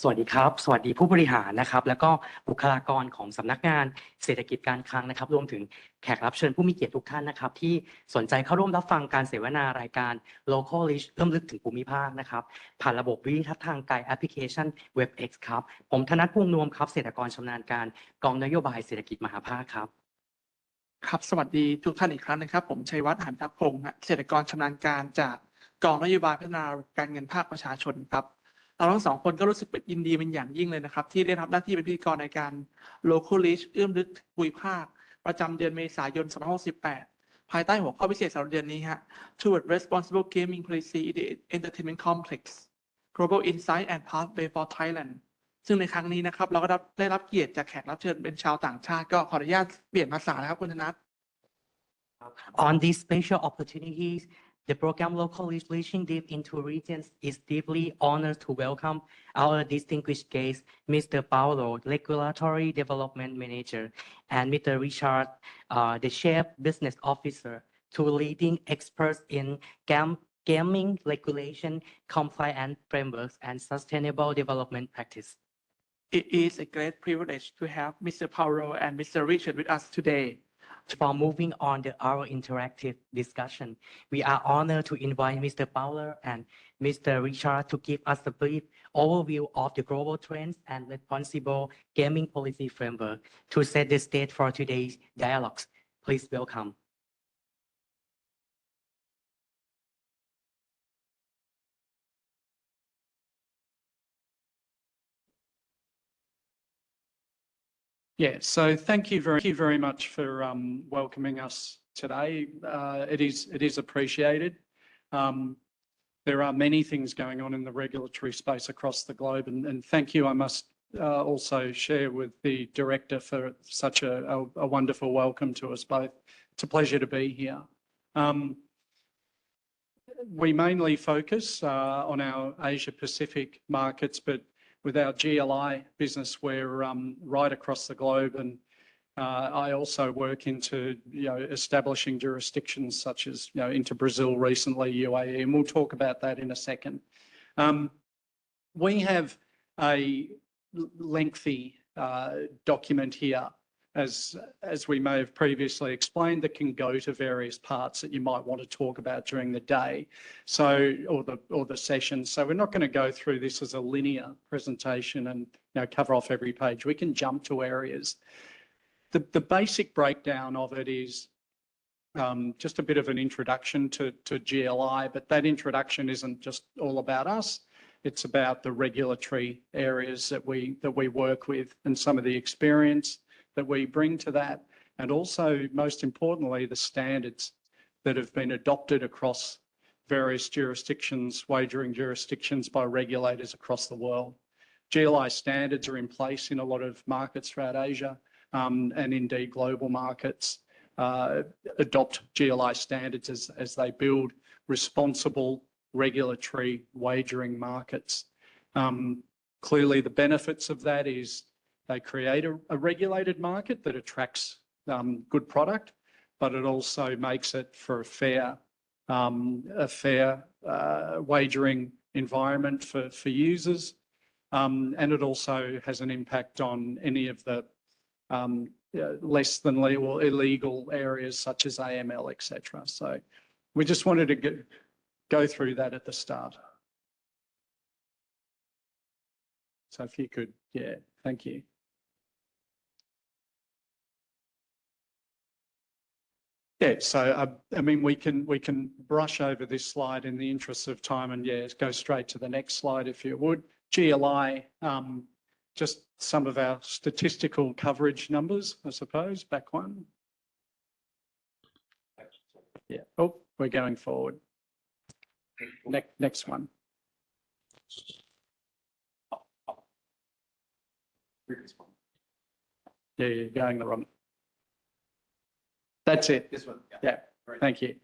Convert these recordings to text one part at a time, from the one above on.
สวัสดีครับสวัสดีผู้บริหารนะครับแล้วก็บุคลากรของสำนักงานเศรษฐกิจการคลังนะครับรวมถึงแขกรับเชิญผู้มีเกียรติทุกท่านนะครับที่สนใจเข้าร่วมรับฟังการเสวนารายการ Local Reach เอื้อมลึกถึงภูมิภาคนะครับผ่านระบบวิทัศน์ทางไกลแอปพลิเคชัน WebEx ครับผมธนัทพงษ์นวมครับเศรษฐกรชำนาญการกองนโยบายเศรษฐกิจมหาภาคครับครับสวัสดีทุกท่านอีกครั้งนะครับผมชัยวัฒน์ หันทัพพงศ์เกษตรกรชำนาญการจากกองนโยบายพัฒนาการเงินภาคประชาชนครับเราทั้งสองคนก็รู้สึกยินดีเป็นอย่างยิ่งเลยนะครับที่ได้รับหน้าที่เป็นพิธีกรในการ Local Reach เอื้อมลึกภูมิภาคประจำเดือนเมษายน 2568 ภายใต้หัวข้อพิเศษสำหรับเดือนนี้Toward Responsible Gaming Policy in the Entertainment Complex Global Insight and Pathway for Thailand ซึ่งในครั้งนี้นะครับเราก็ได้รับเกียรติจากแขกรับเชิญเป็นชาวต่างชาติก็ขออนุญาตเปลี่ยนภาษานะครับคุณธนัท On these special opportunities, the program Local Reaching Deep into Regions is deeply honored to welcome our distinguished guests, Mr. Paulo, Regulatory Development Manager, and Mr. Richard, the Chief Business Officer, two leading experts in gaming regulation, compliance frameworks, and sustainable development practice. It is a great privilege to have Mr. Paulo and Mr. Richard with us today. For moving on to our interactive discussion, we are honored to invite Mr. Paulo and Mr. Richard to give us a brief overview of the global trends and responsible gaming policy framework to set the stage for today's dialogues. Please welcome. Yeah, so thank you very much for welcoming us today. It is appreciated. There are many things going on in the regulatory space across the globe, and thank you. I must also share with the director for such a wonderful welcome to us both. It's a pleasure to be here. We mainly focus on our Asia Pacific markets, but with our GLI business, we're right across the globe, and I also work into establishing jurisdictions such as into Brazil recently, UAE, and we'll talk about that in a second. We have a lengthy document here, as we may have previously explained, that can go to various parts that you might want to talk about during the day, or the session. So we're not going to go through this as a linear presentation and cover off every page. We can jump to areas. The basic breakdown of it is just a bit of an introduction to GLI, but that introduction isn't just all about us. It's about the regulatory areas that we work with and some of the experience that we bring to that, and also, most importantly, the standards that have been adopted across various jurisdictions, wagering jurisdictions by regulators across the world. GLI standards are in place in a lot of markets throughout Asia, and indeed global markets adopt GLI standards as they build responsible regulatory wagering markets. Clearly, the benefits of that is they create a regulated market that attracts good product, but it also makes it for a fair wagering environment for users, and it also has an impact on any of the less than legal illegal areas such as AML, etc. So we just wanted to go through that at the start. So if you could, yeah, thank you. Yeah, so I mean, we can brush over this slide in the interest of time, and yeah, go straight to the next slide if you would. GLI, just some of our statistical coverage numbers, I suppose. Back one. Yeah. Oh, we're going forward. Next one. Yeah, you're going the wrong. That's it. This one. Yeah. Thank you.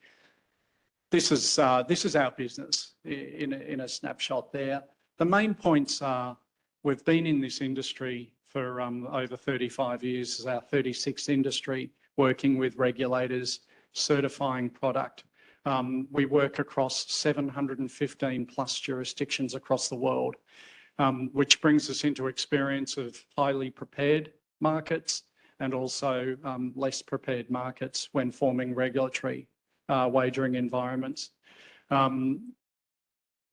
This is our business in a snapshot there. The main points are we've been in this industry for over 35 years. This is our 36th industry, working with regulators, certifying product. We work across 715 plus jurisdictions across the world. which brings us into experience of highly prepared markets and also less prepared markets when forming regulatory wagering environments.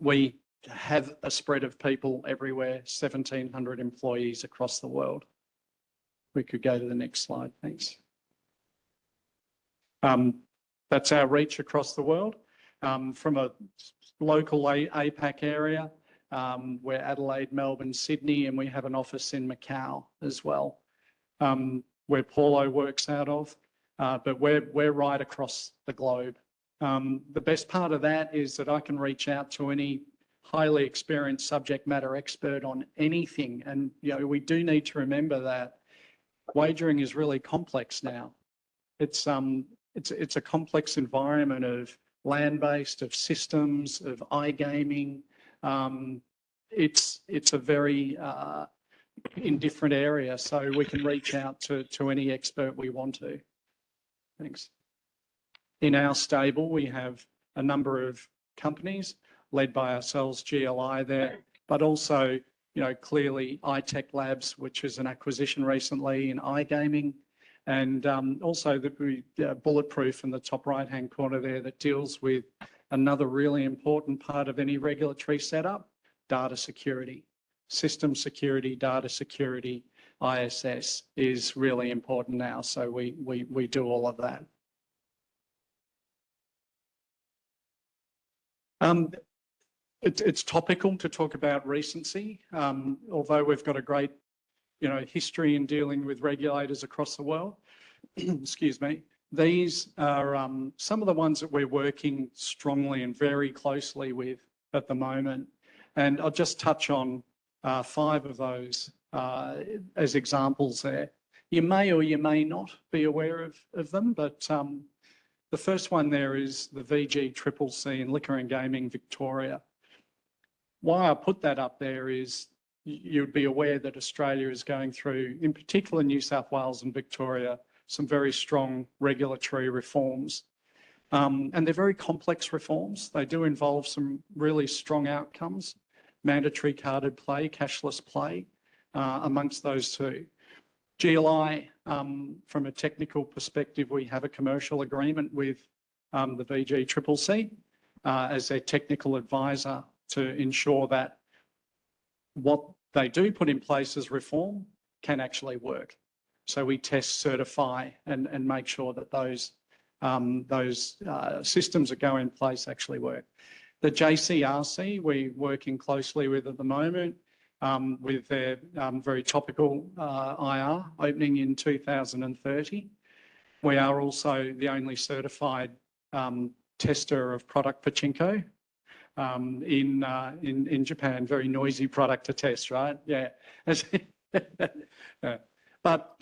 We have a spread of people everywhere, 1,700 employees across the world. We could go to the next slide, thanks. That's our reach across the world. From a local APAC area, we're Adelaide, Melbourne, Sydney, and we have an office in Macau as well, where Paulo works out of, but we're right across the globe. The best part of that is that I can reach out to any highly experienced subject matter expert on anything. And, we do need to remember that wagering is really complex now. It's a complex environment of land-based, of systems, of iGaming. It's a very in different area, so we can reach out to any expert we want to. Thanks. In our stable, we have a number of companies led by ourselves, GLI there, but also, clearly iTech Labs, which is an acquisition recently in iGaming, and also the Bulletproof in the top right-hand corner there that deals with another really important part of any regulatory setup, data security. System security, data security, ISS is really important now, so we do all of that. It's topical to talk about recency, although we've got a great, history in dealing with regulators across the world. Excuse me. These are some of the ones that we're working strongly and very closely with at the moment. And I'll just touch on 5 of those as examples there. You may or you may not be aware of them, but the first one there is the VGCCC in Liquor and Gaming Victoria. Why I put that up there is you'd be aware that Australia is going through, in particular New South Wales and Victoria, some very strong regulatory reforms. And they're very complex reforms. They do involve some really strong outcomes, mandatory carded play, cashless play, amongst those two. GLI, from a technical perspective, we have a commercial agreement with the VGCCC as their technical advisor to ensure that what they do put in place as reform can actually work. So we test, certify, and make sure that those systems that go in place actually work. The JCRC, we're working closely with at the moment with their very topical IR opening in 2030. We are also the only certified tester of product pachinko in Japan. Very noisy product to test, right? Yeah. But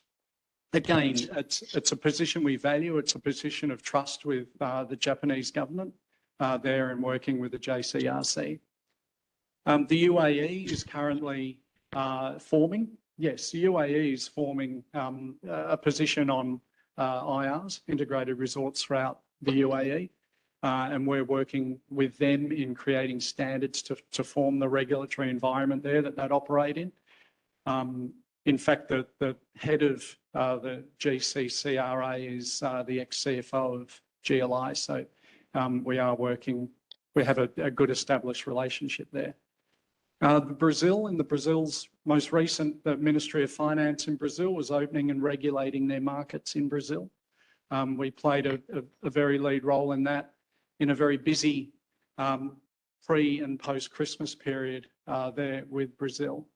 again, it's a position we value. It's a position of trust with the Japanese government there and working with the JCRC. The UAE is currently forming. Yes, the UAE is forming a position on IRs, integrated resorts throughout the UAE. And we're working with them in creating standards to form the regulatory environment there that operate in. In fact, the head of the GCCRA is the ex-CFO of GLI, so we are working, we have a good established relationship there. Brazil, in Brazil's most recent, the Ministry of Finance in Brazil was opening and regulating their markets in Brazil. We played a very lead role in that in a very busy pre and post-Christmas period there with Brazil.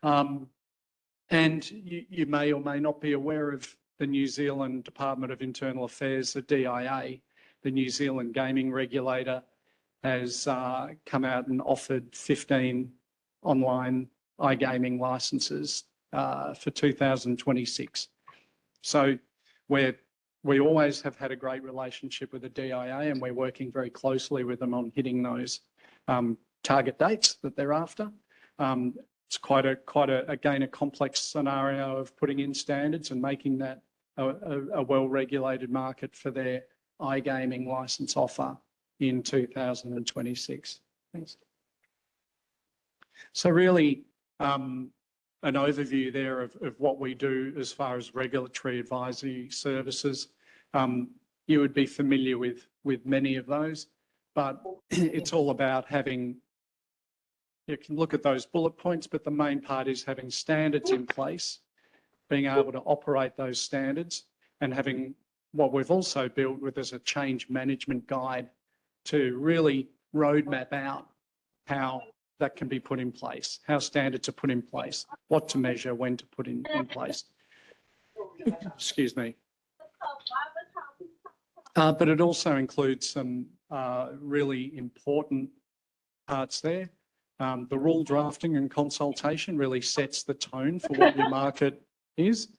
And you may or may not be aware of the New Zealand Department of Internal Affairs, the DIA, the New Zealand gaming regulator, has come out and offered 15 online iGaming licenses for 2026. So we always have had a great relationship with the DIA, and we're working very closely with them on hitting those target dates that they're after. It's quite a again, a complex scenario of putting in standards and making that a well-regulated market for their iGaming license offer in 2026. Thanks. So really, an overview there of what we do as far as regulatory advisory services. You would be familiar with many of those, but it's all about having, you can look at those bullet points, but the main part is having standards in place, being able to operate those standards, and having what we've also built with as a change management guide to really roadmap out how that can be put in place, how standards are put in place, what to measure, when to put in place. Excuse me. But it also includes some really important parts there. The rule drafting and consultation really sets the tone for what your market is.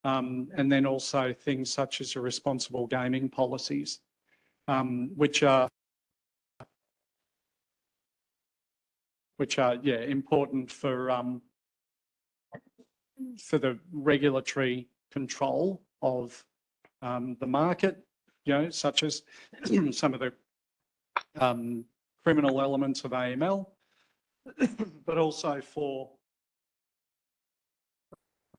And then also things such as your responsible gaming policies, which are important for the regulatory control of the market, such as some of the criminal elements of AML, but also for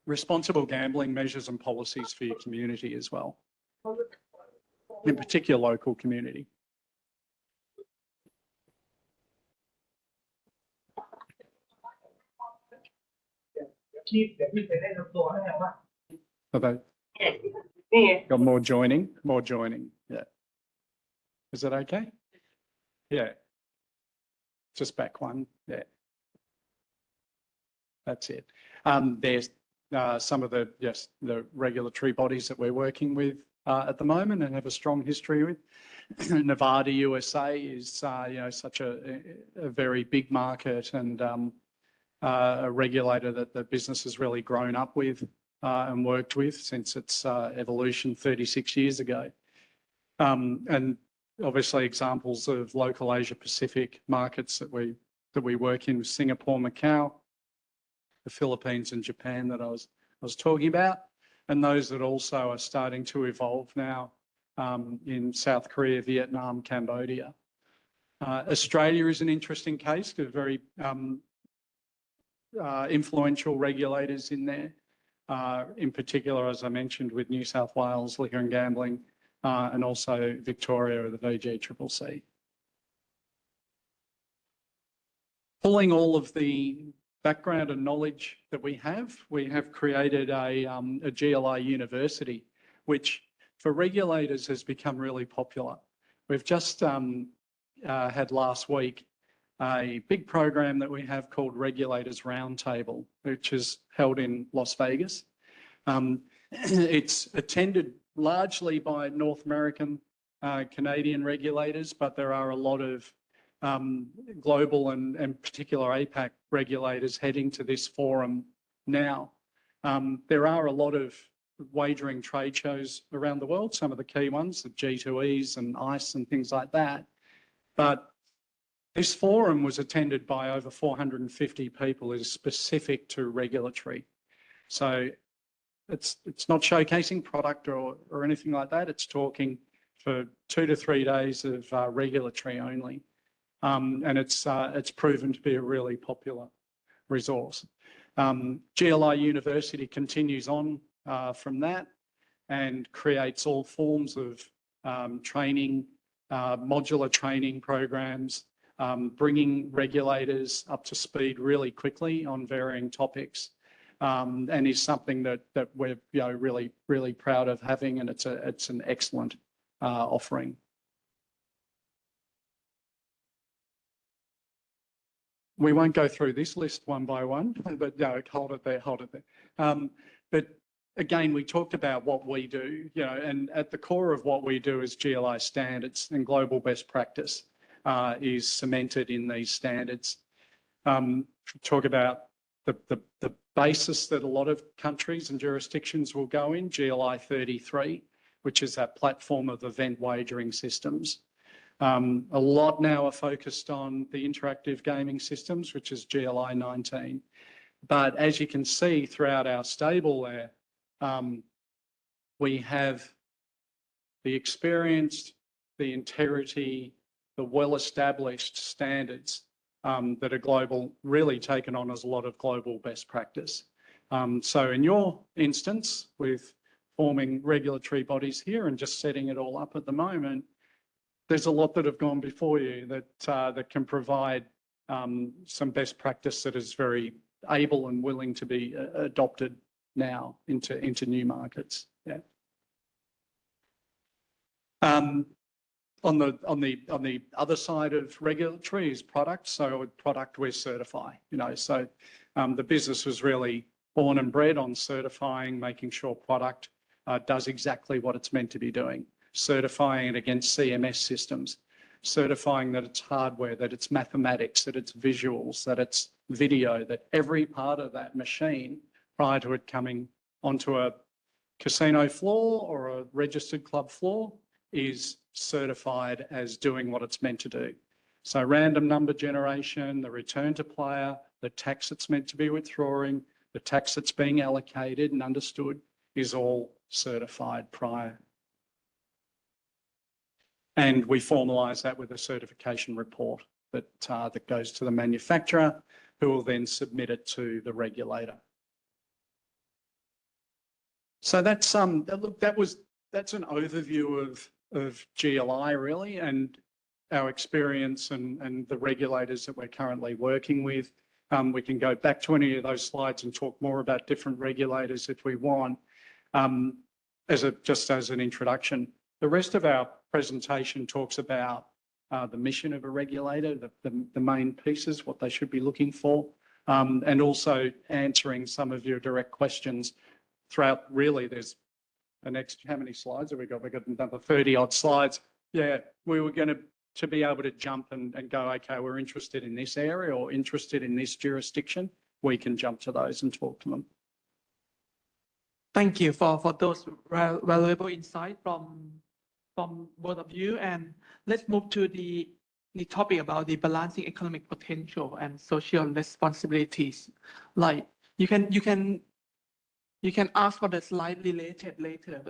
responsible gambling measures and policies for your community as well, in particular local community. About got more joining. Yeah. Is that okay? Yeah. Just back one. Yeah. That's it. There's some of the regulatory bodies that we're working with at the moment and have a strong history with. Nevada, USA is such a very big market and a regulator that the business has really grown up with and worked with since its evolution 36 years ago. And obviously examples of local Asia Pacific markets that we work in, Singapore, Macau, the Philippines and Japan that I was talking about, and those that also are starting to evolve now in South Korea, Vietnam, Cambodia. Australia is an interesting case because very influential regulators in there, in particular, as I mentioned, with New South Wales Liquor and Gambling, and also Victoria or the VGCCC. Pulling all of the background and knowledge that we have created a GLI university, which for regulators has become really popular. We've just had last week a big program that we have called Regulators Roundtable, which is held in Las Vegas. It's attended largely by North American, Canadian regulators, but there are a lot of global and particular APAC regulators heading to this forum now. There are a lot of wagering trade shows around the world, some of the key ones, the G2Es and ICE and things like that. But this forum was attended by over 450 people. It is specific to regulatory. So it's not showcasing product or anything like that. It's talking for 2 to 3 days of regulatory only. And it's proven to be a really popular resource. GLI University continues on from that and creates all forms of training, modular training programs, bringing regulators up to speed really quickly on varying topics, and is something that we're really, really proud of having, and it's an excellent offering. We won't go through this list one by one, but hold it there. But again, we talked about what we do, and at the core of what we do is GLI standards, and global best practice is cemented in these standards. Talk about the basis that a lot of countries and jurisdictions will go in, GLI 33, which is that platform of event wagering systems. A lot now are focused on the interactive gaming systems, which is GLI 19. But as you can see throughout our stable there, we have the experienced, the integrity, the well-established standards that are global, really taken on as a lot of global best practice. So in your instance, with forming regulatory bodies here and just setting it all up at the moment, there's a lot that have gone before you that can provide some best practice that is very able and willing to be adopted now into new markets. Yeah. On the other side of regulatory is product. So product we certify, so the business was really born and bred on certifying, making sure product does exactly what it's meant to be doing, certifying it against CMS systems, certifying that it's hardware, that it's mathematics, that it's visuals, that it's video, that every part of that machine prior to it coming onto a casino floor or a registered club floor is certified as doing what it's meant to do. So random number generation, the return to player, the tax it's meant to be withdrawing, the tax that's being allocated and understood is all certified prior. And we formalise that with a certification report that goes to the manufacturer, who will then submit it to the regulator. So that's look, that's an overview of GLI really, and our experience and the regulators that we're currently working with. We can go back to any of those slides and talk more about different regulators if we want. Just as an introduction, the rest of our presentation talks about the mission of a regulator, the main pieces, what they should be looking for, and also answering some of your direct questions throughout. Really, there's the next, how many slides have we got? We've got another 30 odd slides. Yeah, we were going to be able to jump and go, okay, we're interested in this area or interested in this jurisdiction. We can jump to those and talk to them. Thank you for those valuable insights from both of you. And let's move to the topic about the balancing economic potential and social responsibilities. Like you can ask for the slide related later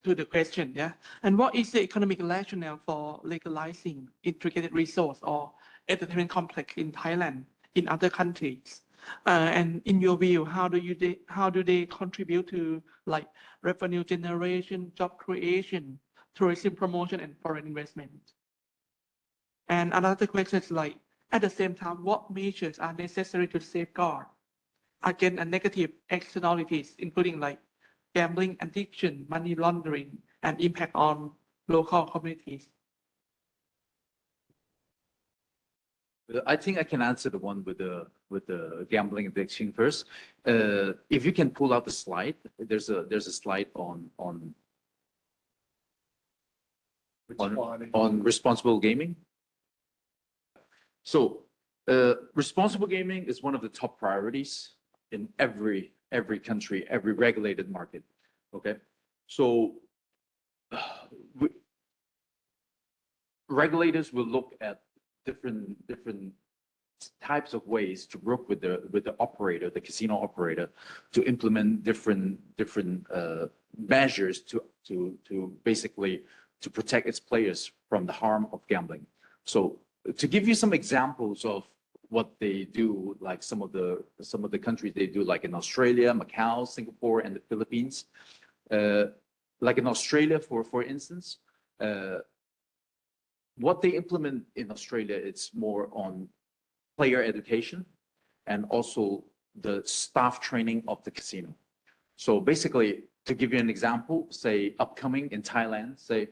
to the question, yeah. And what is the economic rationale for legalizing integrated resource or entertainment complex in Thailand, in other countries? And in your view, how do they contribute to like revenue generation, job creation, tourism promotion, and foreign investment? And another question is like, at the same time, what measures are necessary to safeguard against negative externalities, including like gambling addiction, money laundering, and impact on local communities? I think I can answer the one with the gambling addiction first. If you can pull out the slide, there's a slide on responsible gaming. So responsible gaming is one of the top priorities in every country, every regulated market. Okay, so regulators will look at different types of ways to work with the operator, the casino operator, to implement different measures to basically to protect its players from the harm of gambling. So to give you some examples of what they do, like some of the countries they do, like in Australia, Macau, Singapore, and the Philippines. Like in Australia, for instance, what they implement in Australia, it's more on player education and also the staff training of the casino. So basically, to give you an example, say upcoming in Thailand, say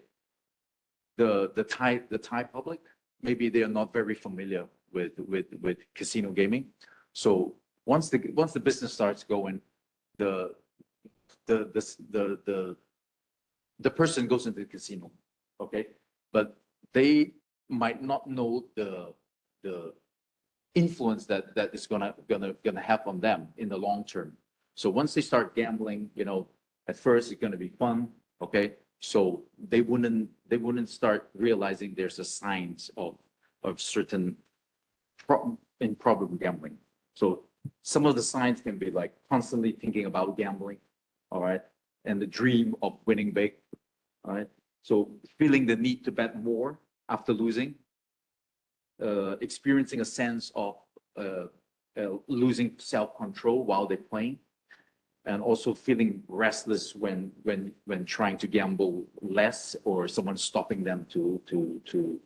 the Thai public, maybe they are not very familiar with casino gaming. So once the business starts going, the person goes into the casino, okay, but they might not know the influence that is gonna have on them in the long term. So once they start gambling, at first it's gonna be fun, okay. So they wouldn't start realizing there's a signs of certain improper gambling. So some of the signs can be like constantly thinking about gambling, all right, and the dream of winning big, all right. So feeling the need to bet more after losing, experiencing a sense of losing self-control while they're playing, and also feeling restless when trying to gamble less or someone stopping them to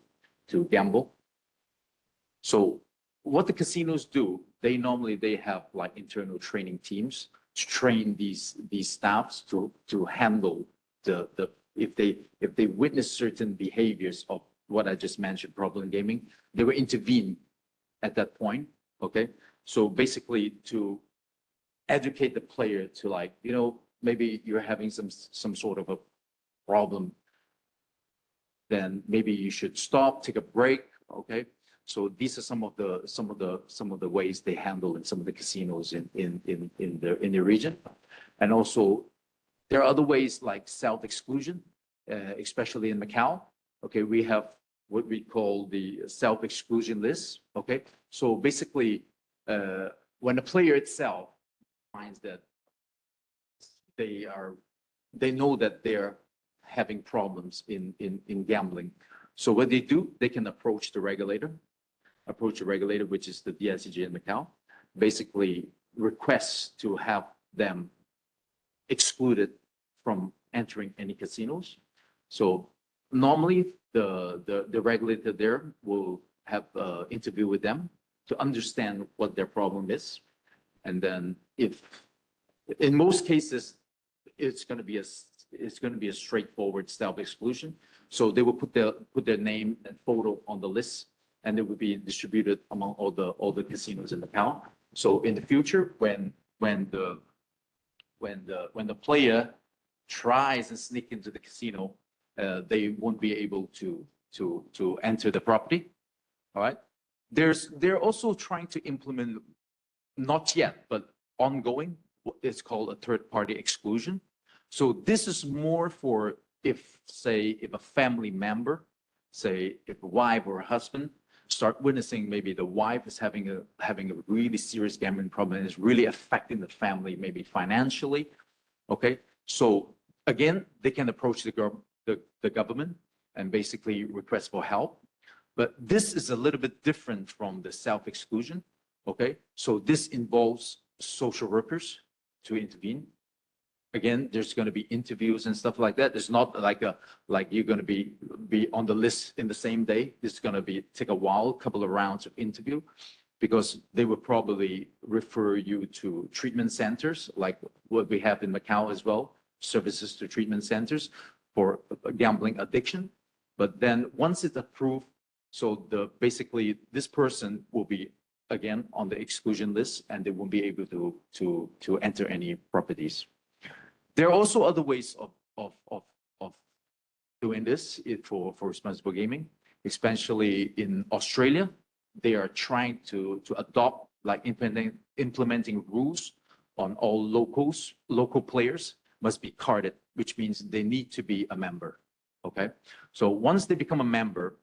gamble. So what the casinos do, they have like internal training teams to train these staffs to handle the if they witness certain behaviors of what I just mentioned, problem gaming, they will intervene at that point. Okay, so basically to educate the player to, like, you know, maybe you're having some sort of a problem, then maybe you should stop, take a break. Okay, so these are some of the ways they handle in some of the casinos in the region. And also there are other ways like self-exclusion, especially in Macau. Okay, we have what we call the self-exclusion list. Okay, so basically when the player itself finds that they know that they're having problems in gambling, so what they do, they can approach the regulator, which is the DICJ in Macau, basically requests to have them excluded from entering any casinos. So normally the regulator there will have an interview with them to understand what their problem is. And then if in most cases, it's going to be a straightforward self-exclusion. So they will put their name and photo on the list, and it will be distributed among all the casinos in Macau. So in the future, when the player tries and sneak into the casino, they won't be able to enter the property. All right. They're also trying to implement, not yet, but ongoing, what is called a third-party exclusion. So this is more for if a family member, say if a wife or a husband, start witnessing maybe the wife is having a really serious gambling problem and is really affecting the family, maybe financially. Okay, so again, they can approach the government and basically request for help. But this is a little bit different from the self-exclusion. Okay, so this involves social workers to intervene. Again, there's going to be interviews and stuff like that. It's not like you're going to be on the list in the same day. It's going to take a while, a couple of rounds of interview, because they will probably refer you to treatment centers, like what we have in Macau as well, services to treatment centers for gambling addiction. But then once it's approved, so basically this person will be again on the exclusion list, and they won't be able to enter any properties. There are also other ways of doing this for responsible gaming, especially in Australia. They are trying to adopt, like implementing rules on all local players must be carded, which means they need to be a member. Okay, so once they become a member,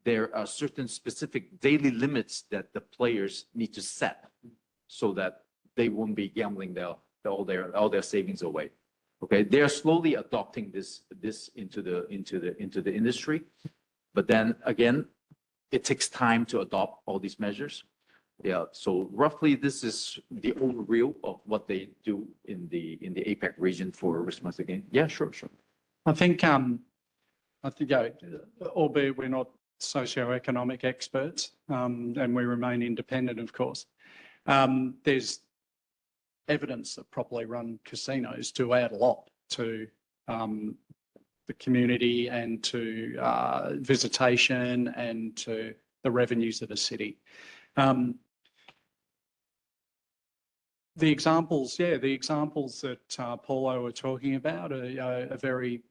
there are certain specific daily limits that the players need to set so that they won't be gambling all their savings away. Okay, they are slowly adopting this into the industry, but then again, it takes time to adopt all these measures. Yeah, so roughly this is the overview of what they do in the APAC region for responsible gaming. Yeah, sure. I think, albeit we're not socioeconomic experts, and we remain independent, of course, there's evidence that properly run casinos do add a lot to the community and to visitation and to the revenues of a city. The examples that Paulo were talking about are very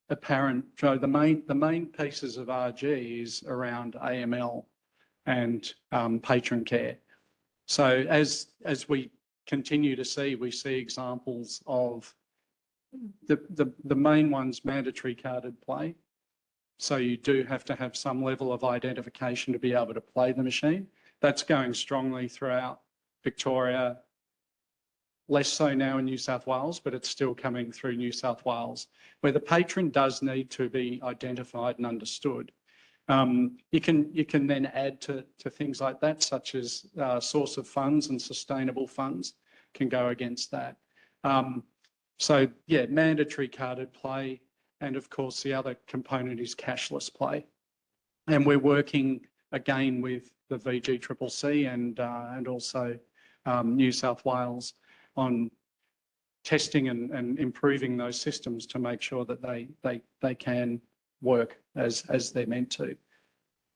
apparent. So the main pieces of RG is around AML and patron care. So as we continue to see, we see examples of the main ones, mandatory carded play. So you do have to have some level of identification to be able to play the machine. That's going strongly throughout Victoria, less so now in New South Wales, but it's still coming through New South Wales, where the patron does need to be identified and understood. You can then add to things like that, such as source of funds and sustainable funds can go against that. So yeah, mandatory carded play, and of course the other component is cashless play. And we're working again with the VGCCC and also New South Wales on testing and improving those systems to make sure that they can work as they're meant to.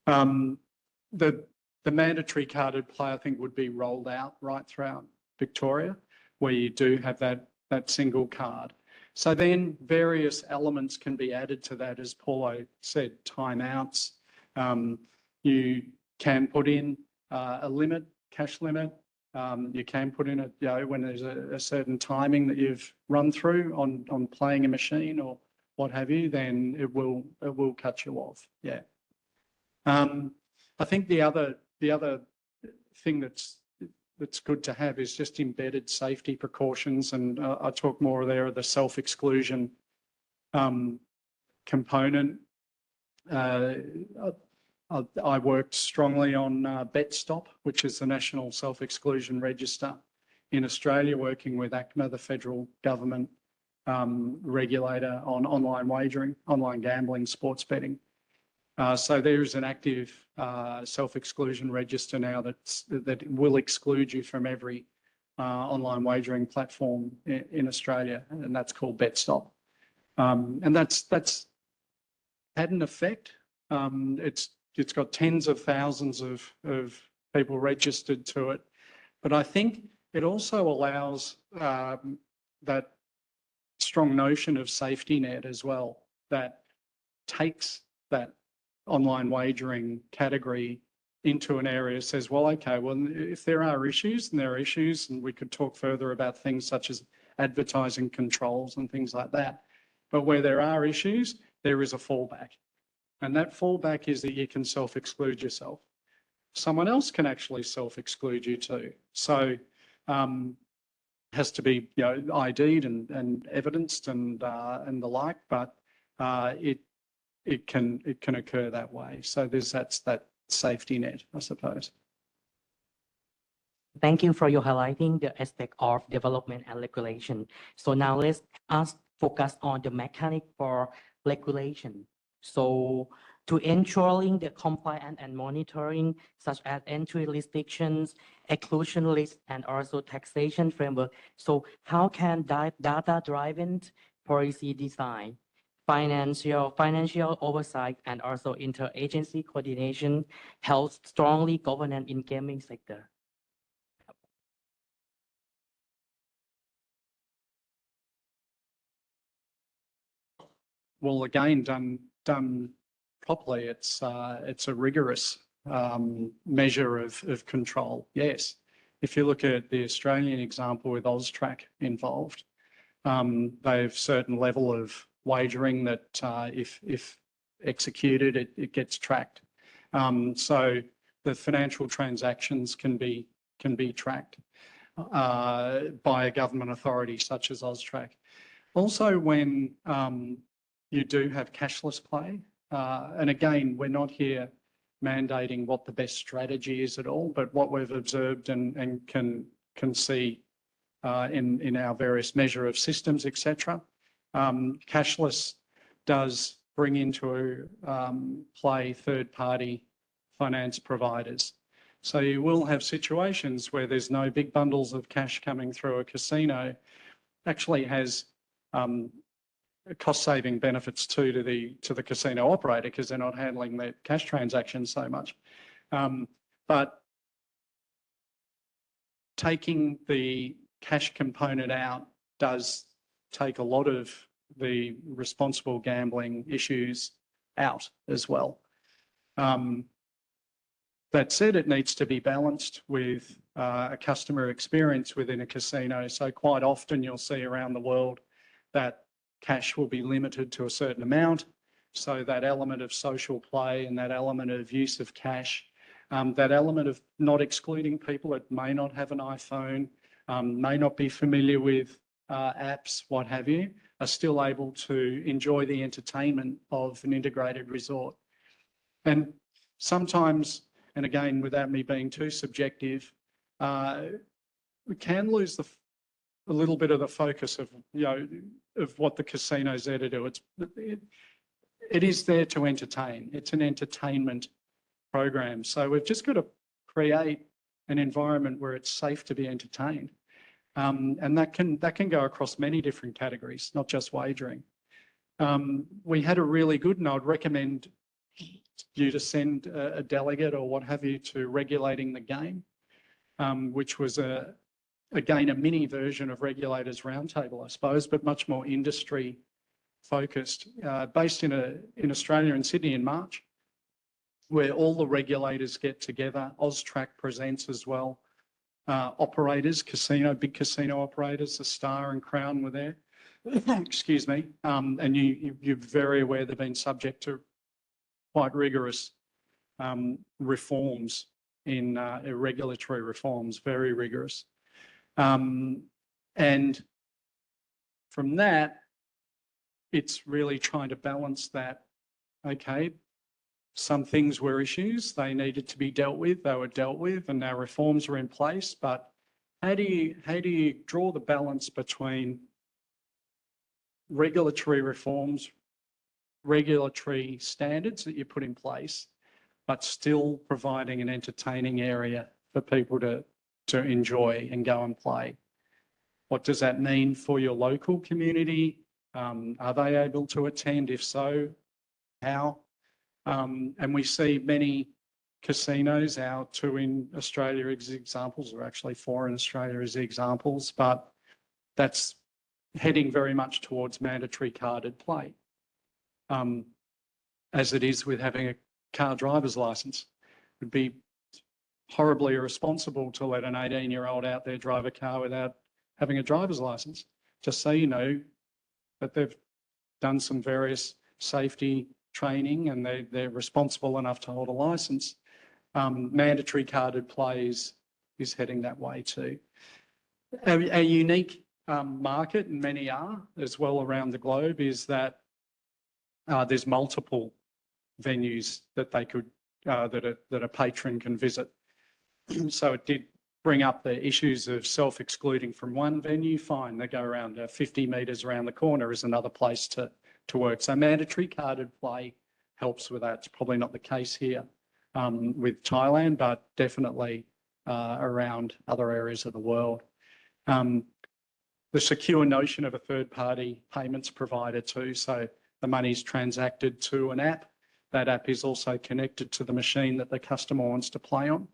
The mandatory carded play, I think, would be rolled out right throughout Victoria, where you do have that single card. So then various elements can be added to that, as Paulo said, timeouts. You can put in a limit, cash limit. You can put in when there's a certain timing that you've run through on playing a machine or what have you, then it will cut you off. Yeah. I think the other thing that's good to have is just embedded safety precautions, and I talk more there of the self-exclusion component. I worked strongly on BetStop, which is the National Self-Exclusion Register in Australia, working with ACMA, the federal government regulator on online wagering, online gambling, sports betting. So there is an active self-exclusion register now that will exclude you from every online wagering platform in Australia, and that's called BetStop. And that's had an effect. It's got tens of thousands of people registered to it, but I think it also allows that strong notion of safety net as well, that takes that online wagering category into an area, says, well, okay, well, if there are issues, then there are issues, and we could talk further about things such as advertising controls and things like that. But where there are issues, there is a fallback. And that fallback is that you can self-exclude yourself. Someone else can actually self-exclude you too. So has to be ID'd and evidenced and the like, but it can occur that way. So that's that safety net, I suppose. Thank you for your highlighting the aspect of development and regulation. So now let's focus on the mechanic for regulation. So to ensuring the compliance and monitoring, such as entry restrictions, exclusion lists, and also taxation framework. So how can data-driven policy design, financial oversight, and also interagency coordination help strongly governance in gaming sector? Well, again, done properly, it's a rigorous measure of control. Yes, if you look at the Australian example with AUSTRAC involved, they have certain level of wagering that if executed, it gets tracked. So the financial transactions can be tracked by a government authority such as AUSTRAC. Also, when you do have cashless play, and again, we're not here mandating what the best strategy is at all, but what we've observed and can see in our various measure of systems, etc. Cashless does bring into play third-party finance providers. So you will have situations where there's no big bundles of cash coming through a casino. Actually has cost-saving benefits too to the casino operator, because they're not handling their cash transactions so much. But taking the cash component out does take a lot of the responsible gambling issues out as well. That said, it needs to be balanced with a customer experience within a casino. So quite often you'll see around the world that cash will be limited to a certain amount. So that element of social play and that element of use of cash, that element of not excluding people that may not have an iPhone, may not be familiar with apps, what have you, are still able to enjoy the entertainment of an integrated resort. And sometimes, and again, without me being too subjective, we can lose a little bit of the focus of, of what the casino's there to do. It is there to entertain. It's an entertainment program. So we've just got to create an environment where it's safe to be entertained. And that can go across many different categories, not just wagering. We had a really good, and I'd recommend you to send a delegate or what have you to regulating the game, which was again a mini version of Regulators Roundtable, I suppose, but much more industry focused, based in Australia in Sydney in March, where all the regulators get together. Austrac presents as well. Operators, big casino operators, the Star and Crown were there. Excuse me. And you're very aware they've been subject to quite rigorous reforms in regulatory reforms, very rigorous. And from that, it's really trying to balance that. Okay, some things were issues, they needed to be dealt with, they were dealt with, and now reforms are in place. But how do you draw the balance between regulatory reforms, regulatory standards that you put in place, but still providing an entertaining area for people to enjoy and go and play? What does that mean for your local community? Are they able to attend? If so, how? And we see many casinos, our two in Australia as examples, or actually 4 in Australia as examples, but that's heading very much towards mandatory carded play, as it is with having a car driver's license. It would be horribly irresponsible to let an 18-year-old out there drive a car without having a driver's license. Just so you know that they've done some various safety training and they're responsible enough to hold a license. Mandatory carded play is heading that way too. A unique market, and many are as well around the globe, is that there's multiple venues that they could that a patron can visit. So it did bring up the issues of self-excluding from one venue. Fine, they go around 50 metres around the corner is another place to work. So mandatory carded play helps with that. It's probably not the case here with Thailand, but definitely around other areas of the world. The secure notion of a third-party payments provider too. So the money's transacted to an app. That app is also connected to the machine that the customer wants to play on.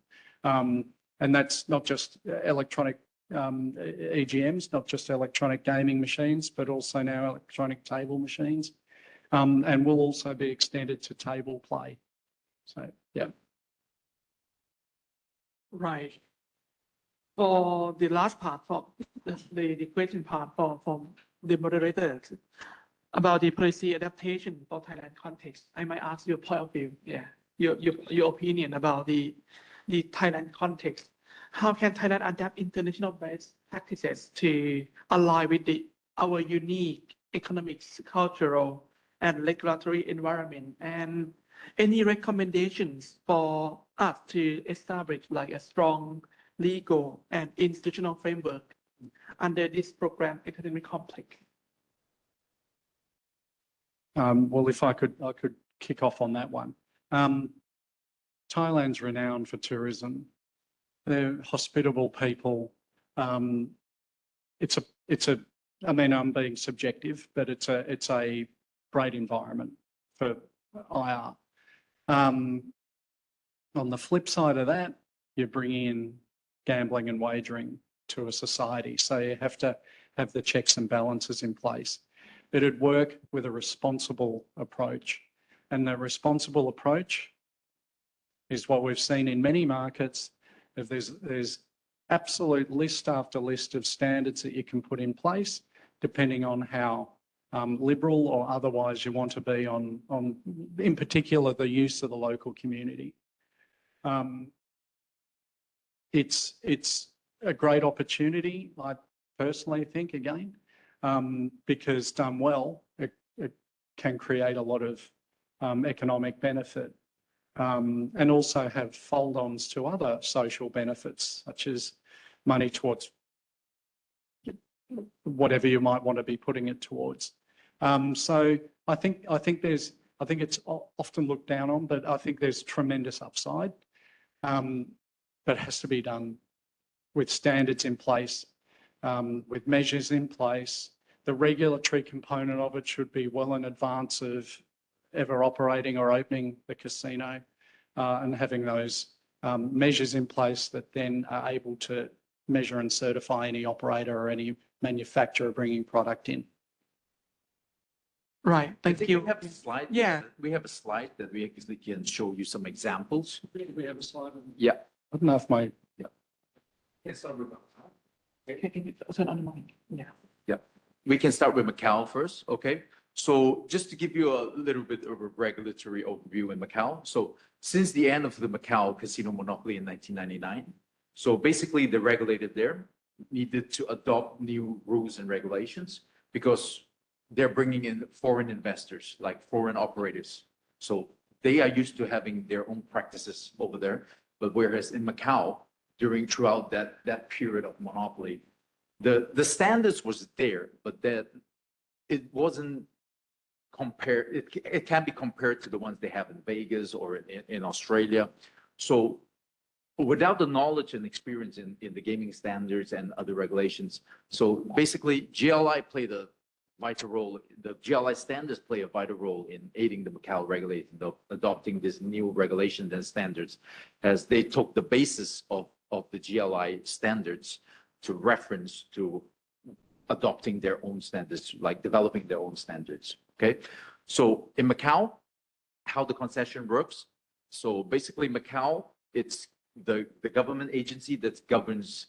And that's not just electronic EGMs, not just electronic gaming machines, but also now electronic table machines. And will also be extended to table play. So, yeah. Right. For the last part, for the question part from the moderators about the policy adaptation for Thailand context, I might ask your point of view. Yeah, your opinion about the Thailand context. How can Thailand adapt international best practices to align with our unique economics, cultural, and regulatory environment? And any recommendations for us to establish like a strong legal and institutional framework under this program economic complex? Well, if I could kick off on that one. Thailand's renowned for tourism. They're hospitable people. It's a. I mean, I'm being subjective, but it's a great environment for IR. On the flip side of that, you bring in gambling and wagering to a society, so you have to have the checks and balances in place. It'd work with a responsible approach, and the responsible approach is what we've seen in many markets. If there's absolute list after list of standards that you can put in place, depending on how liberal or otherwise you want to be on in particular, the use of the local community. It's a great opportunity, I personally think, again, because done well, it can create a lot of economic benefit. and also have fold-ons to other social benefits, such as money towards whatever you might want to be putting it towards. So I think it's often looked down on, but I think there's tremendous upside. But it has to be done with standards in place, with measures in place. The regulatory component of it should be well in advance of ever operating or opening the casino, and having those measures in place that then are able to measure and certify any operator or any manufacturer bringing product in. Right. I Thank think you. we have a slide. Yeah. We have a slide that we actually can show you some examples. We have a slide. Yeah. I don't know if my Turn on the mic. Yeah. We can start with Macau first, okay? So just to give you a little bit of a regulatory overview in Macau. So since the end of the Macau casino monopoly in 1999, so basically the regulator there needed to adopt new rules and regulations because they're bringing in foreign investors, like foreign operators. So they are used to having their own practices over there. But whereas in Macau, throughout that period of monopoly, the standards was there, but that it wasn't compared. It can't be compared to the ones they have in Vegas or in Australia. So without the knowledge and experience in the gaming standards and other regulations, so basically GLI played a vital role. The GLI standards play a vital role in aiding the Macau regulator adopting these new regulations and standards, as they took the basis of the GLI standards to reference to adopting their own standards, like developing their own standards. Okay, so in Macau, how the concession works. So basically, Macau, it's the government agency that governs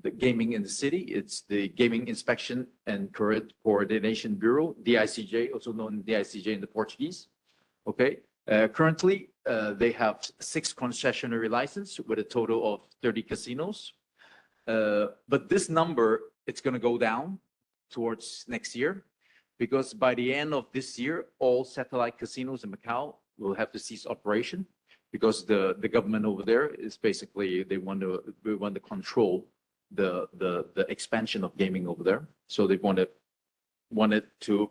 the gaming in the city. It's the Gaming Inspection and Coordination Bureau, DICJ, also known as DICJ in the Portuguese. Okay, currently they have 6 concessionary licenses with a total of 30 casinos. But this number, it's going to go down towards next year, because by the end of this year, all satellite casinos in Macau will have to cease operation, because the government over there is basically, they want to control the expansion of gaming over there. So they want it to,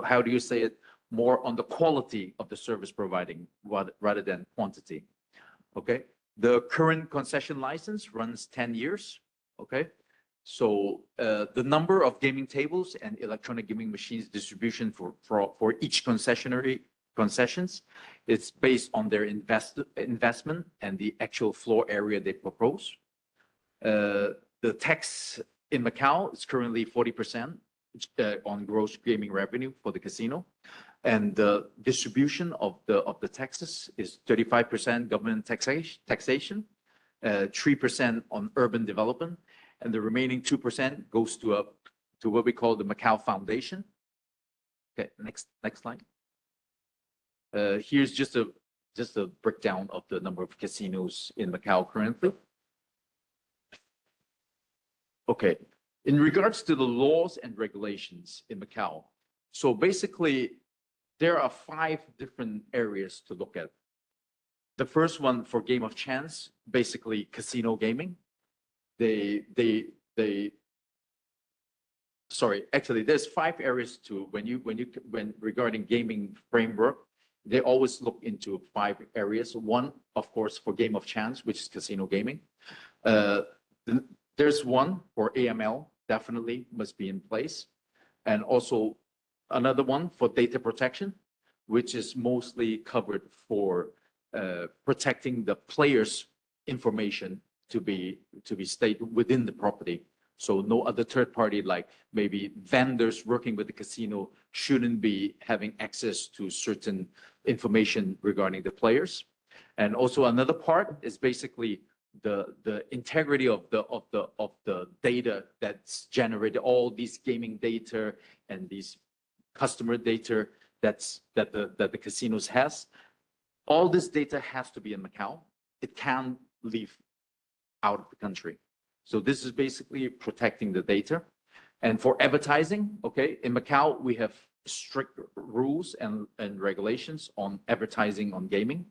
how do you say it, more on the quality of the service providing rather than quantity. Okay, the current concession license runs 10 years. Okay, so the number of gaming tables and electronic gaming machines distribution for each concessions, it's based on their investment and the actual floor area they propose. The tax in Macau is currently 40% on gross gaming revenue for the casino, and the distribution of the taxes is 35% government taxation, 3% on urban development, and the remaining 2% goes to what we call the Macau Foundation. Okay, next slide. Here's just a breakdown of the number of casinos in Macau currently. Okay, in regards to the laws and regulations in Macau, so basically there are 5 different areas to look at. The first one for game of chance, basically casino gaming. Sorry, actually there's 5 areas to when regarding gaming framework, they always look into 5 areas. One, of course, for game of chance, which is casino gaming. There's one for AML, definitely must be in place. And also another one for data protection, which is mostly covered for protecting the players' information to be stayed within the property. So no other third party, like maybe vendors working with the casino, shouldn't be having access to certain information regarding the players. And also another part is basically the integrity of the data that's generated, all these gaming data and these customer data that the casinos has. All this data has to be in Macau. It can't leave out of the country. So this is basically protecting the data. And for advertising, okay, in Macau, we have strict rules and regulations on advertising on gaming.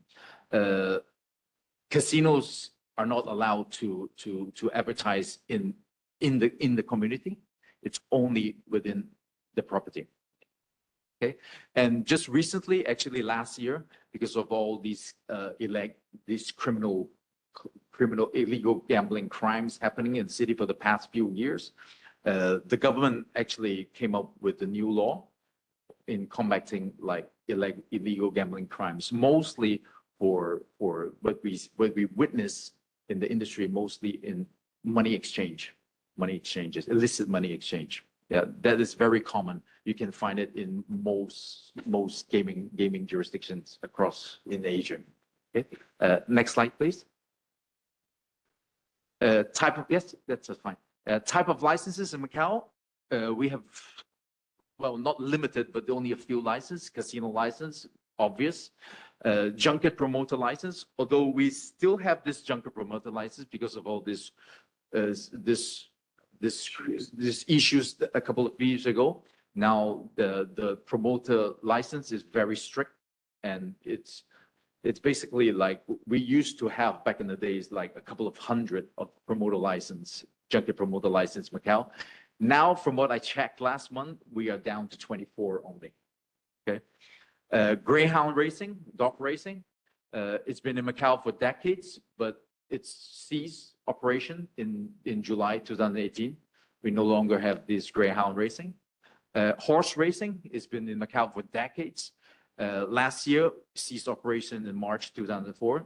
casinos are not allowed to advertise in the community. It's only within the property. Okay, and just recently, actually last year, because of all these criminal illegal gambling crimes happening in the city for the past few years, the government actually came up with a new law in combating like illegal gambling crimes, mostly for what we witness in the industry, mostly in money exchanges, illicit money exchange. Yeah, that is very common. You can find it in most gaming jurisdictions across in Asia. Okay, next slide, please. Type of, yes, that's fine. Type of licenses in Macau, we have, well, not limited, but only a few licenses. Casino license, obvious. Junket promoter license, although we still have this junket promoter license because of all this issues a couple of years ago. Now the promoter license is very strict, and it's basically like we used to have back in the days, like a couple of hundred of promoter license, junket promoter license Macau. Now, from what I checked last month, we are down to 24 only. Okay, greyhound racing, dog racing, it's been in Macau for decades, but it's ceased operation in July 2018. We no longer have this greyhound racing. Horse racing has been in Macau for decades. Last year, ceased operation in March 2004.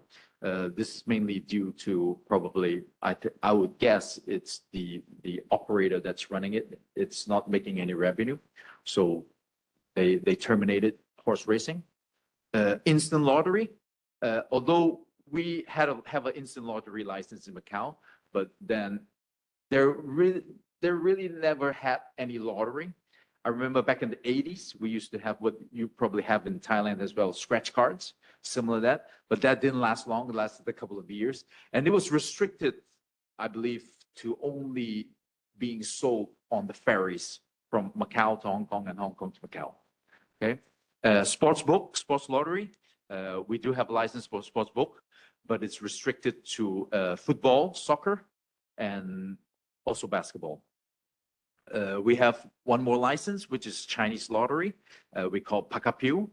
This is mainly due to probably, I would guess it's the operator that's running it. It's not making any revenue. So they terminated horse racing. Instant lottery, although we have an instant lottery license in Macau, but then there really never had any lottery. I remember back in the 80s, we used to have what you probably have in Thailand as well, scratch cards, similar to that, but that didn't last long. It lasted a couple of years. And it was restricted, I believe, to only being sold on the ferries from Macau to Hong Kong and Hong Kong to Macau. Okay. Sports book, sports lottery. We do have a license for sports book, but it's restricted to football, soccer, and also basketball. We have one more license, which is Chinese lottery. We call Pakapiu.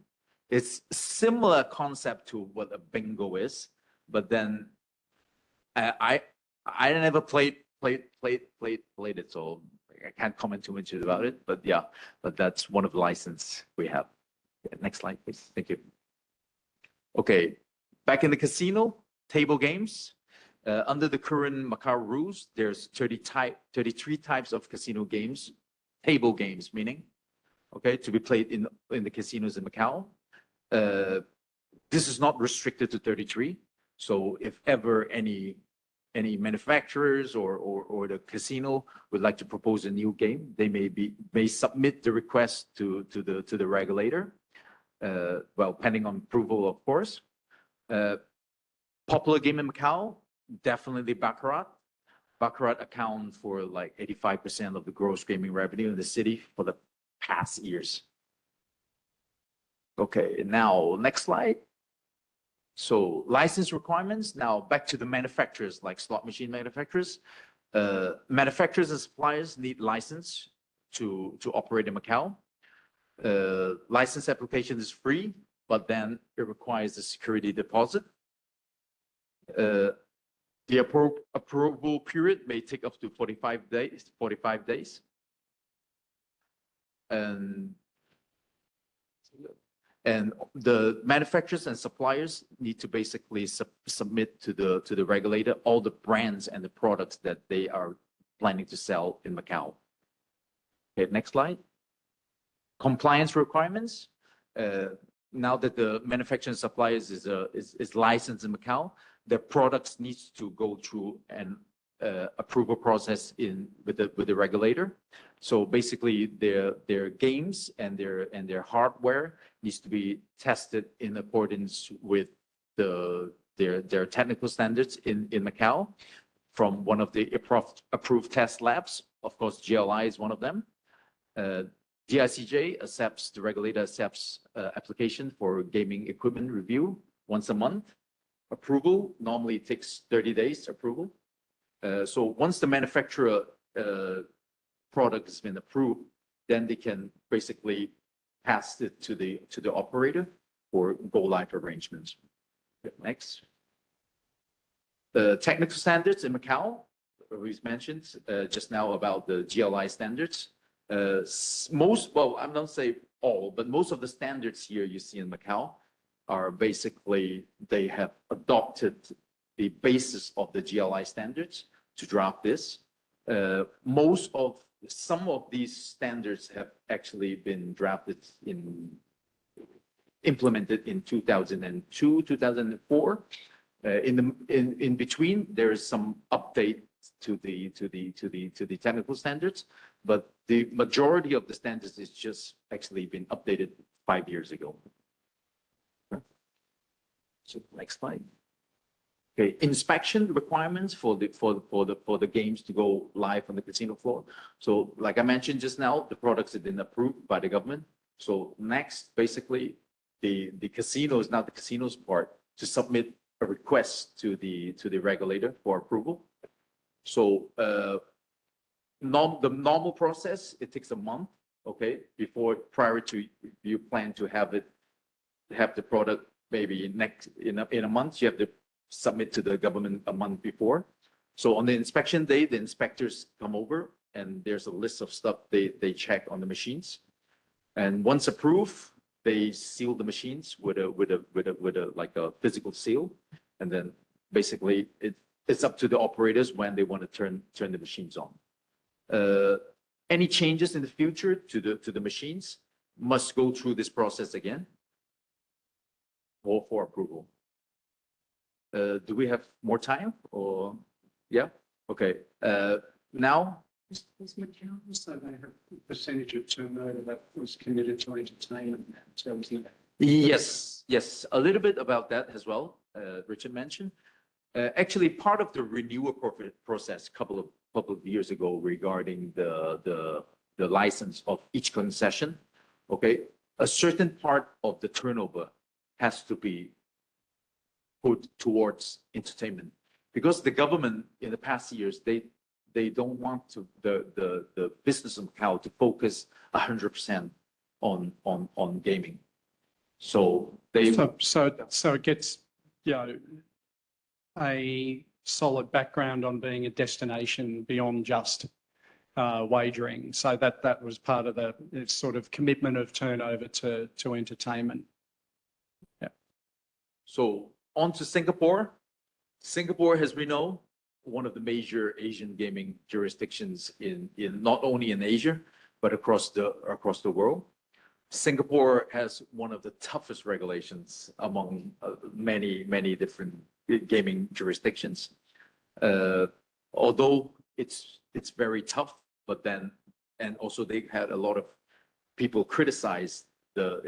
It's similar concept to what a bingo is, but then I never played it, so I can't comment too much about it. But yeah, but that's one of the license we have. Yeah, next slide, please. Thank you. Okay, back in the casino, table games. Under the current Macau rules, there's 33 types of casino games, table games, meaning, okay, to be played in the casinos in Macau. This is not restricted to 33. So if ever any manufacturers or the casino would like to propose a new game, they may submit the request to the regulator. Well, pending on approval, of course. Popular game in Macau, definitely Baccarat. Baccarat account for like 85% of the gross gaming revenue in the city for the past years. Okay, now next slide. So license requirements. Now back to the manufacturers, like slot machine manufacturers. Manufacturers and suppliers need license to operate in Macau. License application is free, but then it requires a security deposit. The approval period may take up to 45 days. And the manufacturers and suppliers need to basically submit to the regulator all the brands and the products that they are planning to sell in Macau. Okay, next slide. Compliance requirements. Now that the manufacturer and suppliers is licensed in Macau, their products needs to go through an approval process with the regulator. So basically, their games and their hardware needs to be tested in accordance with their technical standards in Macau from one of the approved test labs. Of course, GLI is one of them. DICJ the regulator accepts application for gaming equipment review once a month. approval. Normally it takes 30 days approval. So once the manufacturer product has been approved, then they can basically pass it to the operator for go live arrangements. Next. Technical standards in Macau, we mentioned just now about the GLI standards. Well, I'm not saying all, but most of the standards here you see in Macau are basically, they have adopted the basis of the GLI standards to draft this. Some of these standards have actually been drafted implemented in 2002, 2004. In between, there is some update to the technical standards, but the majority of the standards is just actually been updated 5 years ago. So next slide. Okay, inspection requirements for the games to go live on the casino floor. So like I mentioned just now, the products have been approved by the government. So next, basically, the casinos, now the casinos part, to submit a request to the regulator for approval. So the normal process, it takes a month, okay, prior to you plan to have the product maybe in a month, you have to submit to the government a month before. So on the inspection day, the inspectors come over and there's a list of stuff they check on the machines. And once approved, they seal the machines with a like a physical seal. And then basically it's up to the operators when they want to turn the machines on. Any changes in the future to the machines must go through this process again or for approval. Do we have more time or, yeah? Okay. Now, Was Macau, so they have a percentage of turnover that was committed to entertainment in terms of. Yes, a little bit about that as well. Richard mentioned. Actually, part of the renewal process a couple of years ago regarding the license of each concession. Okay, a certain part of the turnover has to be put towards entertainment because the government in the past years they don't want the business of Macau to focus 100% on gaming. So it gets, a solid background on being a destination beyond just wagering. So that was part of the sort of commitment of turnover to entertainment. Yeah. So on to Singapore. Singapore, as we know, one of the major Asian gaming jurisdictions in not only in Asia, but across the world. Singapore has one of the toughest regulations among many different gaming jurisdictions. Although it's very tough, but then, and also they had a lot of people criticize the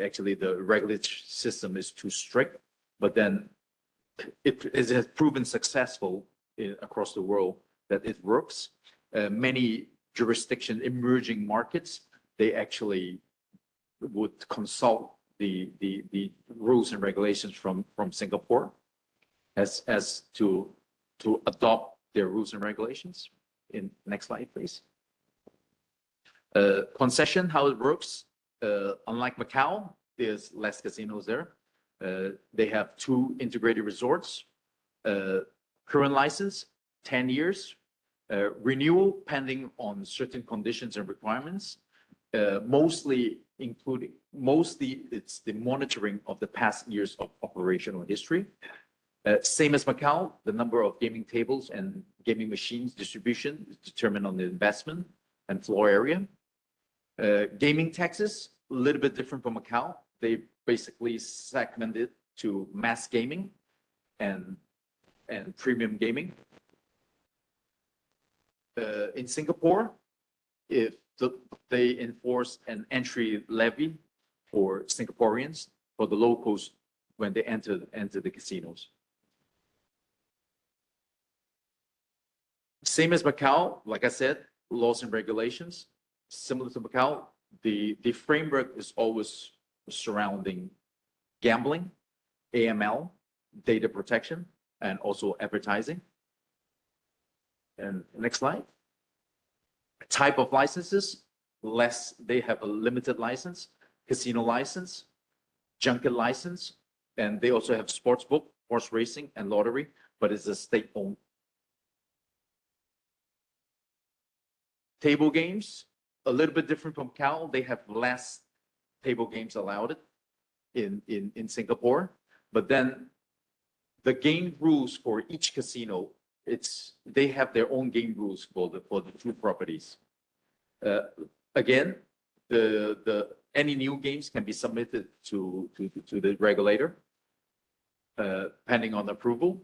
regulatory system is too strict, but then it has proven successful across the world that it works. Many jurisdictions, emerging markets, they actually would consult the rules and regulations from Singapore as to adopt their rules and regulations. In next slide, please. Concession, how it works. Unlike Macau, there's less casinos there. They have 2 integrated resorts. Current license, 10 years. Renewal pending on certain conditions and requirements. Mostly it's the monitoring of the past years of operational history. Same as Macau, the number of gaming tables and gaming machines distribution is determined on the investment and floor area. Gaming taxes, a little bit different from Macau. They basically segmented to mass gaming and premium gaming. In Singapore, if they enforce an entry levy for Singaporeans, for the locals when they enter the casinos. Same as Macau, like I said, laws and regulations. Similar to Macau, the framework is always surrounding gambling, AML, data protection and also advertising. And next slide. Type of licenses, less, they have a limited license, casino license, junket license, and they also have sports book, horse racing, and lottery, but it's a state-owned. Table games, a little bit different from Cal. They have less table games allowed in Singapore, but then the game rules for each casino, they have their own game rules for the two properties. Again, any new games can be submitted to the regulator, pending on approval.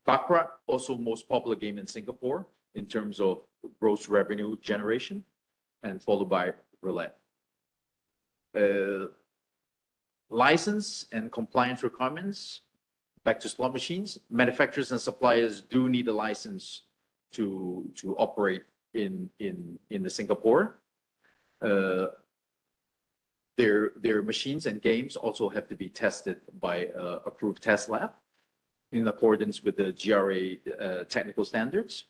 Baccarat, also most popular game in Singapore in terms of gross revenue generation, and followed by roulette. License and compliance requirements, back to slot machines. Manufacturers and suppliers do need a license to operate in the Singapore. Their machines and games also have to be tested by approved test lab in accordance with the GRA technical standards.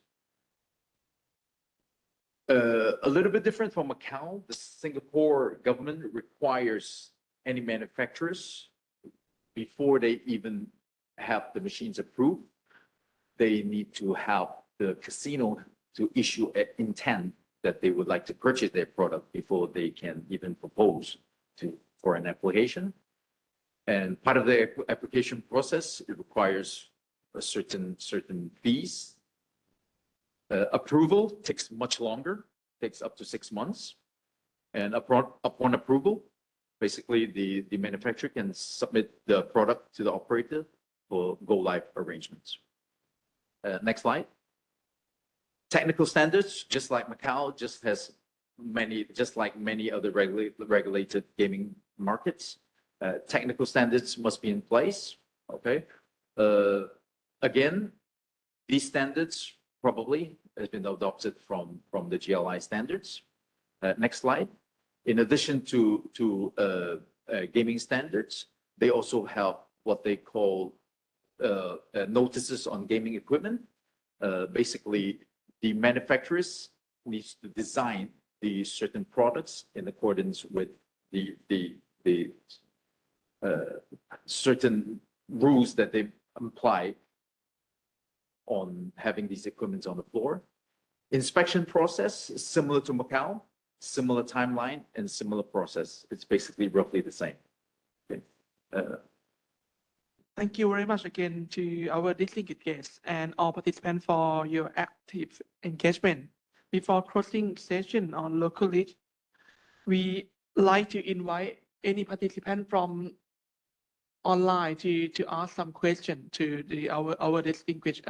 A little bit different from Macau, the Singapore government requires any manufacturers, before they even have the machines approved, they need to have the casino to issue an intent that they would like to purchase their product before they can even propose for an application. And part of the application process, it requires a certain fees. Approval takes much longer, takes up to 6 months. And upon approval, basically the manufacturer can submit the product to the operator for go live arrangements. Next slide. Technical standards, just like Macau, just like many other regulated gaming markets, technical standards must be in place. Okay. Again, these standards probably has been adopted from the GLI standards. Next slide. In addition to gaming standards, they also have what they call notices on gaming equipment. Basically, the manufacturers needs to design the certain products in accordance with the certain rules that they apply on having these equipments on the floor. Inspection process is similar to Macau, similar timeline and similar process. It's basically roughly the same. Okay. Thank you very much again to our distinguished guests and all participants for your active engagement. Before closing session on local lead, we like to invite any participant from online to ask some question to our distinguished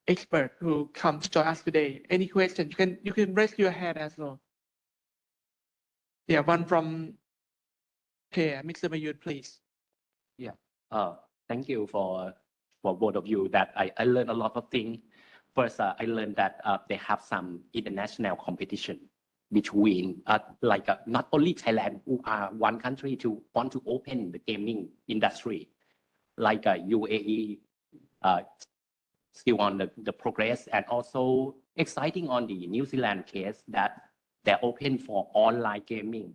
expert who come to join us today. Any question, you can raise your hand as well. Yeah, one from here, Mr. Mayun, please. Thank you for both of you that I learned a lot of things. First, I learned that they have some international competition between not only Thailand, who are one country to want to open the gaming industry, like UAE, still on the progress, and also exciting on the New Zealand case that they're open for online gaming.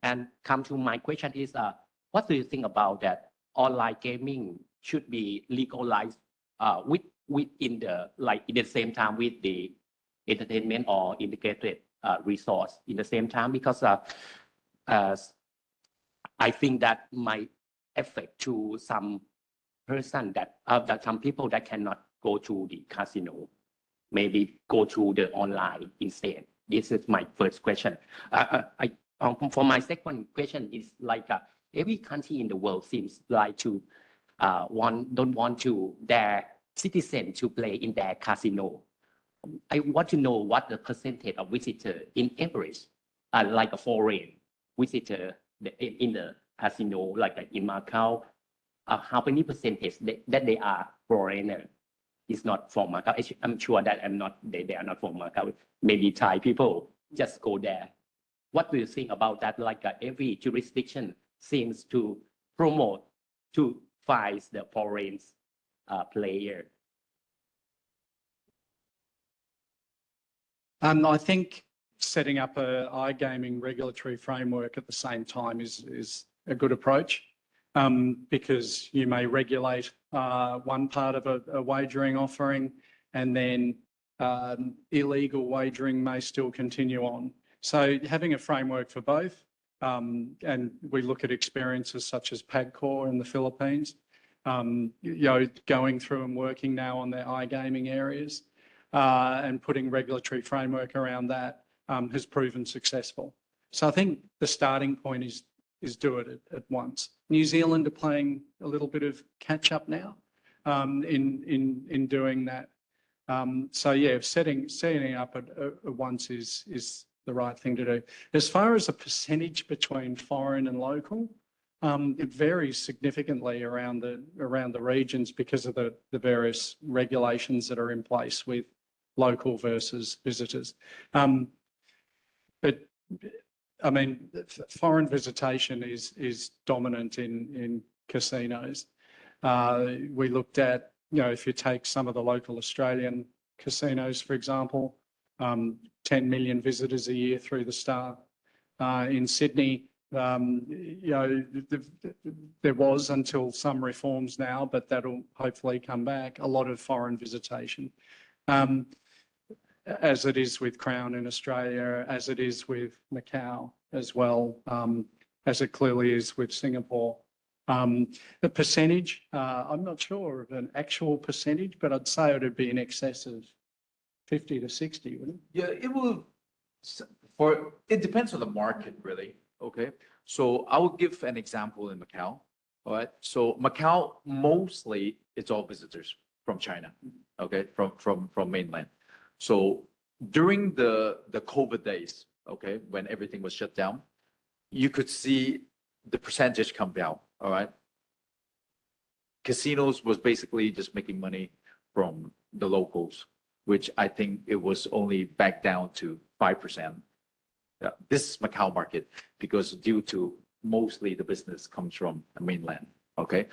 And come to my question is, what do you think about that online gaming should be legalized within in the same time with the entertainment or integrated resource in the same time? Because I think that might affect to some person that some people that cannot go to the casino, maybe go to the online instead. This is my first question. For my second question is every country in the world seems like to don't want to their citizen to play in their casino. I want to know what the percentage of visitor in average, like a foreign visitor in the casino, like in Macau, how many percentage that they are foreigner. It's not from Macau. I'm sure that they are not from Macau. Maybe Thai people just go there. What do you think about that? Every jurisdiction seems to promote to fights the foreign player? I think setting up a iGaming regulatory framework at the same time is a good approach, because you may regulate one part of a wagering offering, and then illegal wagering may still continue on. So having a framework for both, and we look at experiences such as PAGCOR in the Philippines, going through and working now on their iGaming areas, and putting regulatory framework around that has proven successful. So I think the starting point is do it at once. New Zealand are playing a little bit of catch up now in doing that. So yeah, setting up at once is the right thing to do. As far as a percentage between foreign and local, it varies significantly around the regions because of the various regulations that are in place with local versus visitors. But I mean, foreign visitation is dominant in casinos. We looked at, if you take some of the local Australian casinos, for example, 10 million visitors a year through the Star. In Sydney, there was, until some reforms now, but that'll hopefully come back, a lot of foreign visitation. As it is with Crown in Australia, as it is with Macau as well, as it clearly is with Singapore. The percentage, I'm not sure of an actual percentage, but I'd say it would be in excess of 50 to 60, wouldn't it? Yeah, it depends on the market, really. Okay, so I will give an example in Macau. All right, so Macau, mostly it's all visitors from China, okay, from mainland. So during the COVID days, okay, when everything was shut down, you could see the percentage come down. All right, casinos was basically just making money from the locals, which I think it was only back down to 5%. Yeah, this is Macau market, because due to mostly the business comes from the mainland. Okay,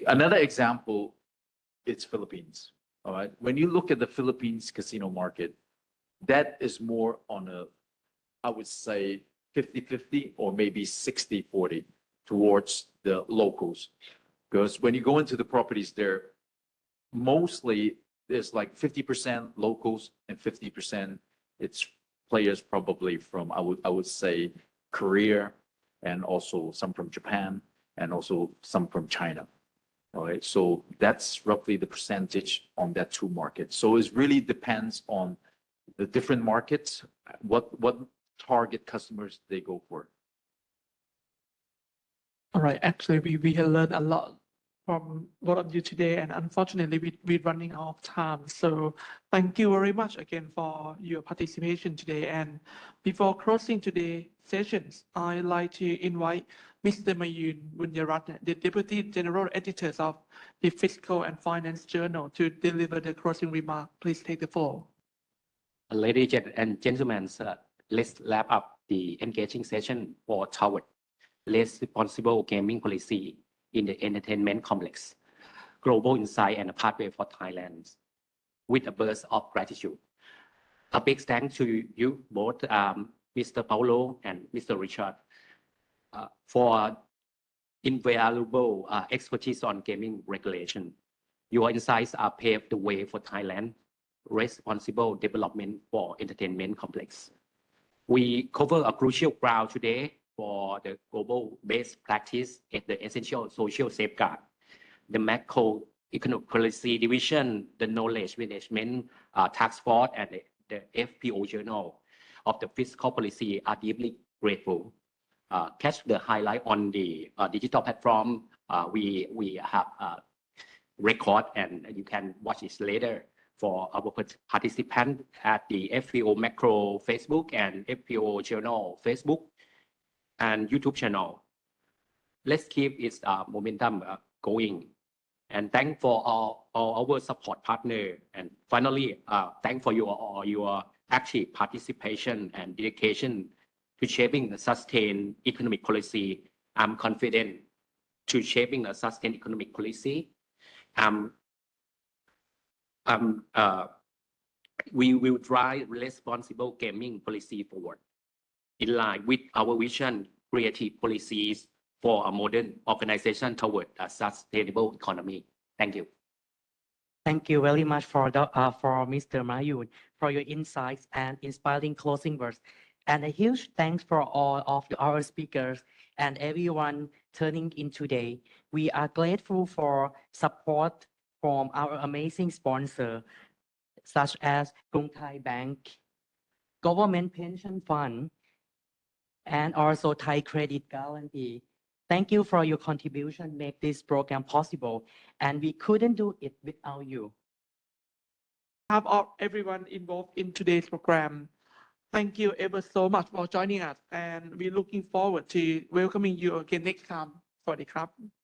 another example, it's Philippines. All right, when you look at the Philippines casino market, that is more on a, I would say 50-50 or maybe 60-40 towards the locals. Because when you go into the properties there, mostly there's like 50% locals and 50% it's players probably from, I would say, Korea, and also some from Japan, and also some from China. All right, so that's roughly the percentage on that two markets. So it really depends on the different markets, what target customers they go for. All right, actually, we have learned a lot from both of you today, and unfortunately, we're running out of time. So thank you very much again for your participation today. And before closing today's sessions, I'd like to invite Mr. Mayun Bunyarat, the Deputy General Editor of the Fiscal and Finance Journal, to deliver the closing remark. Please take the floor. Ladies and gentlemen, let's wrap up the engaging session for toward responsible gaming policy in the entertainment complex, global insight and a pathway for Thailand, with a burst of gratitude. A big thanks to you both, Mr. Paulo and Mr. Richard, for invaluable expertise on gaming regulation. Your insights are paved the way for Thailand responsible development for entertainment complex. We cover a crucial ground today for the global best practice at the essential social safeguard, the macroeconomic policy division, the knowledge management task force, and the FPO journal of the fiscal policy are deeply grateful. Catch the highlight on the digital platform. We have record, and you can watch it later for our participants at the FPO Macro Facebook and FPO Journal Facebook and YouTube channel. Let's keep its momentum going. And thank for all our support partner. And finally, thank for your active participation and dedication to shaping the sustained economic policy. I'm confident to shaping a sustainable economic policy. We will drive responsible gaming policy forward in line with our vision, creative policies for a modern organization toward a sustainable economy. Thank you. Thank you very much for Mr. Mayun for your insights and inspiring closing words. And a huge thanks for all of our speakers and everyone turning in today. We are grateful for support from our amazing sponsor, such as Krung Thai Bank, Government Pension Fund, and also Thai Credit Guarantee. Thank you for your contribution, make this program possible, and we couldn't do it without you. Have of everyone involved in today's program. Thank you ever so much for joining us, and we're looking forward to welcoming you again next time. สวัสดีครับ